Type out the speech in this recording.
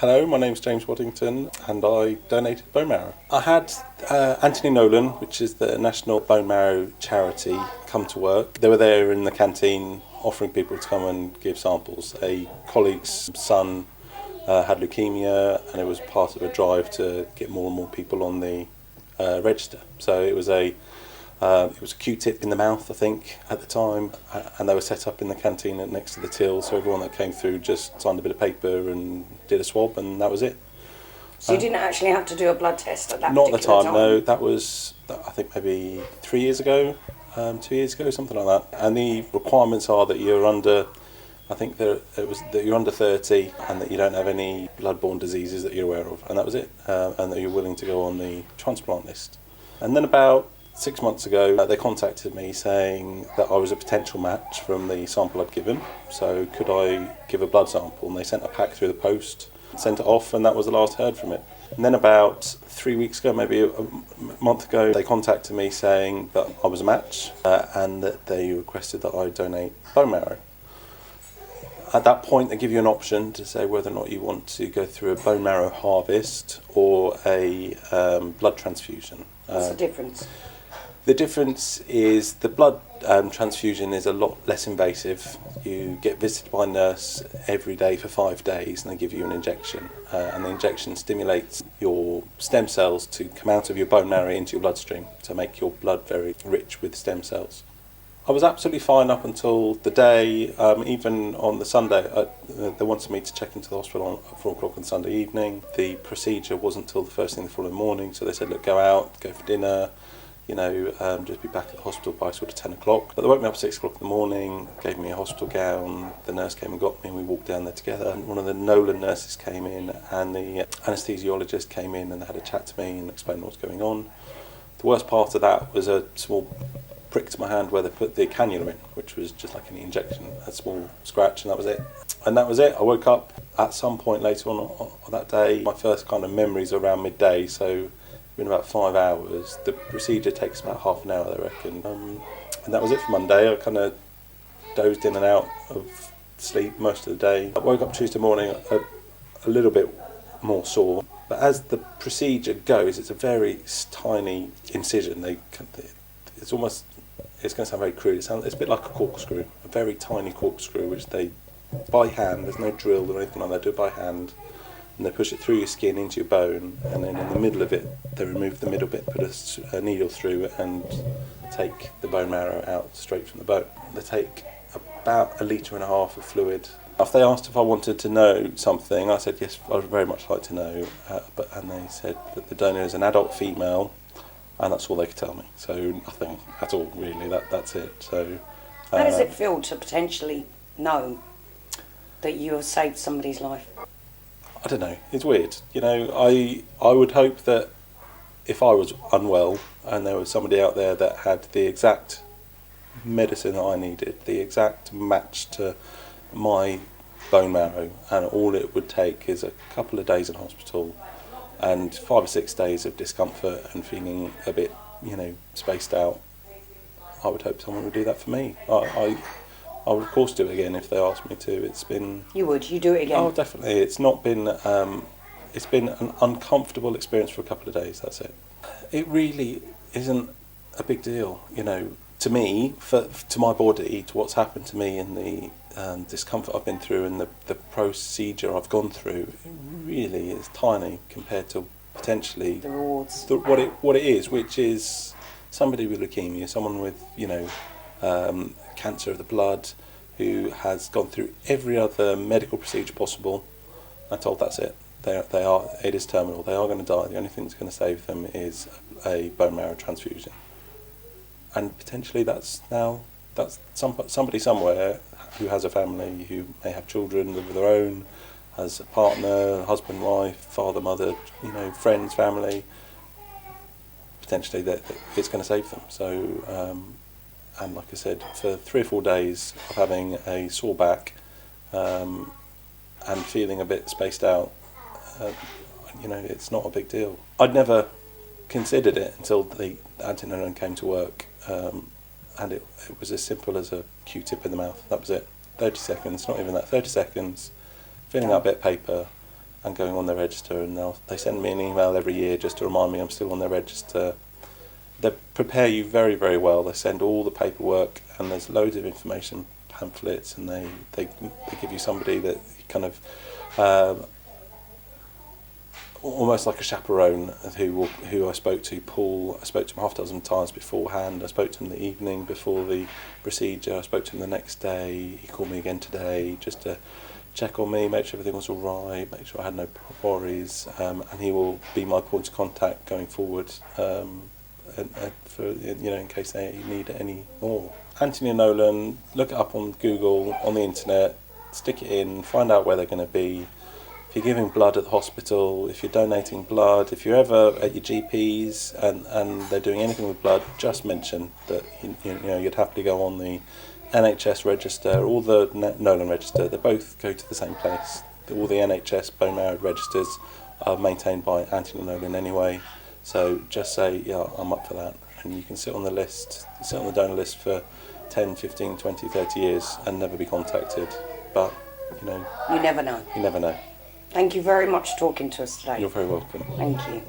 Hello, my name's James Waddington and I donated bone marrow. I had Anthony Nolan, which is the National Bone Marrow Charity, come to work. They were there in the canteen offering people to come and give samples. A colleague's son had leukemia and it was part of a drive to get more and more people on the register. So it was a Q-tip in the mouth, I think, at the time, and they were set up in the canteen next to the till, so everyone that came through just signed a bit of paper and did a swab, and that was it. So you didn't actually have to do a blood test at that Not particular at the time, no. That was, I think, maybe 3 years ago, 2 years ago, something like that. And the requirements are that you're under, I think that you're under 30 and that you don't have any blood-borne diseases that you're aware of, and that was it, and that you're willing to go on the transplant list. And then about 6 months ago, they contacted me saying that I was a potential match from the sample I'd given, so could I give a blood sample? And they sent a pack through the post, sent it off, and that was the last heard from it. And then about 3 weeks ago, maybe a month ago, they contacted me saying that I was a match and that they requested that I donate bone marrow. At that point, they give you an option to say whether or not you want to go through a bone marrow harvest or a blood transfusion. What's the difference? The difference is the blood transfusion is a lot less invasive. You get visited by a nurse every day for 5 days and they give you an injection. And the injection stimulates your stem cells to come out of your bone marrow into your bloodstream to make your blood very rich with stem cells. I was absolutely fine up until the day, even on the Sunday, they wanted me to check into the hospital at 4 o'clock on Sunday evening. The procedure wasn't until the first thing the following morning, so they said, look, go out, go for dinner, just be back at the hospital by sort of 10 o'clock. But they woke me up at 6 o'clock in the morning, gave me a hospital gown, the nurse came and got me and we walked down there together. And one of the Nolan nurses came in and the anaesthesiologist came in and had a chat to me and explained what was going on. The worst part of that was a small prick to my hand where they put the cannula in, which was just like an injection, a small scratch, and that was it. And that was it. I woke up at some point later on that day. My first kind of memories are around midday, so in about 5 hours. The procedure takes about half an hour, I reckon. And that was it for Monday. I kind of dozed in and out of sleep most of the day. I woke up Tuesday morning a little bit more sore. But as the procedure goes, it's a very tiny incision. It's going to sound very crude. It's a bit like a corkscrew, a very tiny corkscrew, which they, by hand, there's no drill or anything like that, do it by hand. And they push it through your skin into your bone, and then in the middle of it, they remove the middle bit, put a needle through it, and take the bone marrow out straight from the bone. They take about 1.5 litres of fluid. If they asked if I wanted to know something, I said yes, I would very much like to know. And they said that the donor is an adult female, and that's all they could tell me. So nothing at all, really. That's it. So how does it feel to potentially know that you have saved somebody's life? I don't know, it's weird. I would hope that if I was unwell and there was somebody out there that had the exact medicine that I needed, the exact match to my bone marrow, and all it would take is a couple of days in hospital and 5 or 6 days of discomfort and feeling a bit, spaced out, I would hope someone would do that for me. I would of course do it again if they asked me to. It's been... You do it again? Oh, definitely. It's not been... it's been an uncomfortable experience for a couple of days, that's it. It really isn't a big deal, to me, to my body, to what's happened to me and the discomfort I've been through and the procedure I've gone through. It really is tiny compared to potentially... The rewards. What it is, which is somebody with leukemia, someone with, cancer of the blood, who has gone through every other medical procedure possible and told that's it. It is terminal. They are going to die. The only thing that's going to save them is a bone marrow transfusion. And potentially that's somebody somewhere who has a family, who may have children, live with their own, has a partner, husband, wife, father, mother, friends, family. Potentially it's going to save them. So. And like I said, for 3 or 4 days of having a sore back and feeling a bit spaced out, it's not a big deal. I'd never considered it until the Anthony came to work, and it was as simple as a Q-tip in the mouth. That was it. 30 seconds, not even that, 30 seconds, filling out a bit of paper, and going on their register, and they send me an email every year just to remind me I'm still on their register. They prepare you very, very well. They send all the paperwork, and there's loads of information pamphlets, and they give you somebody that kind of almost like a chaperone who I spoke to. Paul, I spoke to him half a dozen times beforehand. I spoke to him the evening before the procedure. I spoke to him the next day. He called me again today just to check on me, make sure everything was all right, make sure I had no worries, and he will be my point of contact going forward, for in case they need any more. Anthony and Nolan, look it up on Google, on the internet, stick it in, find out where they're going to be. If you're giving blood at the hospital, if you're donating blood, if you're ever at your GP's and they're doing anything with blood, just mention that you'd happily go on the NHS register or the Nolan register. They both go to the same place. All the NHS bone marrow registers are maintained by Anthony Nolan anyway. So just say, yeah, I'm up for that. And you can sit on the donor list for 10, 15, 20, 30 years and never be contacted. But, You never know. You never know. Thank you very much for talking to us today. You're very welcome. Thank you.